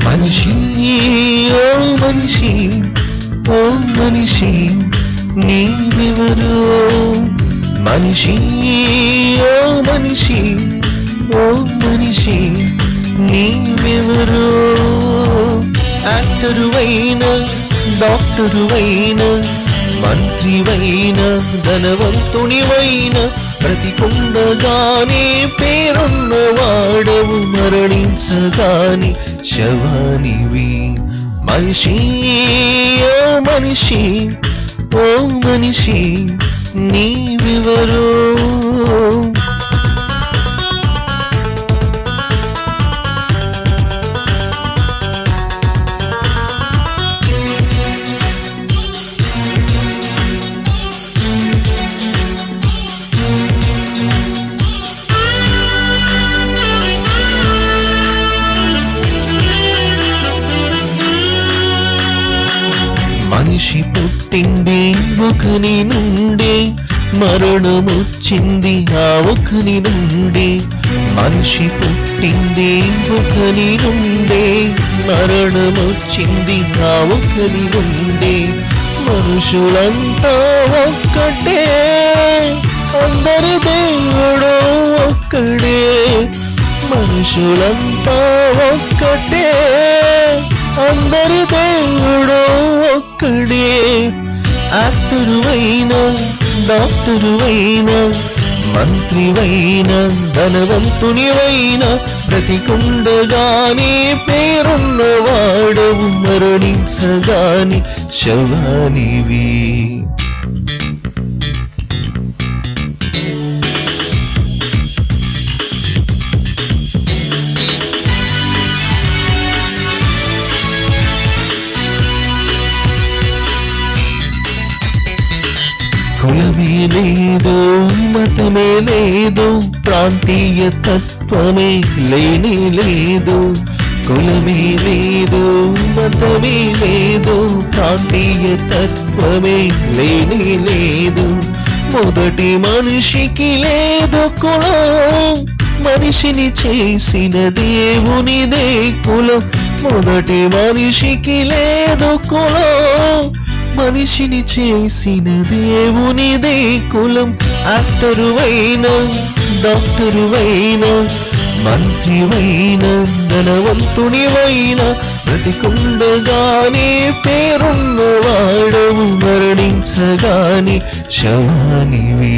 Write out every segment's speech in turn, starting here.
మనిషి ఓ మనిషి ఓ మనిషి నీవెవరు మనిషి ఓ మనిషి ఓ మనిషి నీవెవరు యాక్టరువైన డాక్టరువైన మంత్రివైన ధనవంతునివైన బ్రతికుండగానే పేరున్నవాడవు మరణించగానే శవానివి మనిషి ఓ మనిషి ఓ మనిషి నీవెవరు మనిషి పుట్టింది ఒకని నుండి మరణమొచ్చింది ఆ ఒకని నుండి మనిషి పుట్టింది ఒకని నుండి మరణమొచ్చింది ఆ ఒకని నుండి మనుషులంతా ఒక్కటే అందరి దేవుడు ఒక్కడే మనుషులంతా ఒక్కటే అందరి దేవుడు ఒక్కడే యాక్టరువైన డాక్టరువైన మంత్రివైన ధనవంతునివైన బ్రతికుండగానే పేరున్నవాడవు మరణించగానే శవానివి కులమే లేదు మతమే లేదు ప్రాంతీయ తత్వమే లేనే లేదు కులమే లేదు మతమే లేదు ప్రాంతీయ తత్వమే లేనే లేదు మొదటి మనిషికి లేదు కులం మనిషిని చేసిన దేవునిదే కులం మొదటి మనిషికి లేదు కులం మనిషిని చేసిన దేవునిదే కులం యాక్టరువైన డాక్టరువైన మంత్రివైన ధనవంతునివైన బ్రతికుండగానే పేరున్నవాడవు మరణించగానే శవానివి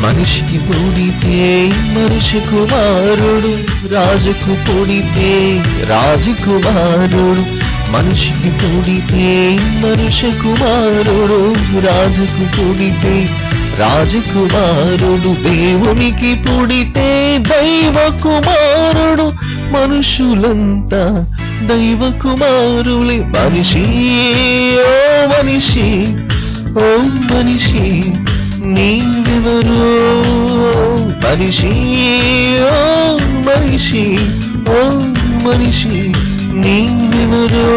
మనిషికి పుడితే మనిషి కుమారుడు రాజుకు పుడితే రాజకుమారుడు మనిషికి పుడితే మనిషి కుమారుడు రాజుకు పుడితే రాజకుమారుడు దేవునికి పుడితే దైవ కుమారుడు మనుషులంతా దైవ కుమారులే మనిషి ఓ మనిషి ఓ మనిషి నీవెవరు మనిషి ఓ మనిషి ఓ మనిషి నీవెవరు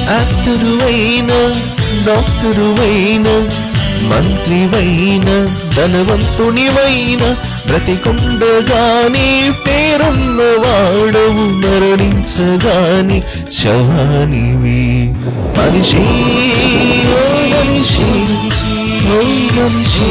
యాక్టరువైన డాక్టరువైన మంత్రివైన ధనవంతునివైన బ్రతికుండగానే పేరున్నవాడవు మరణించగానే శవానివి మనిషి ఓ మనిషి ఓ మనిషి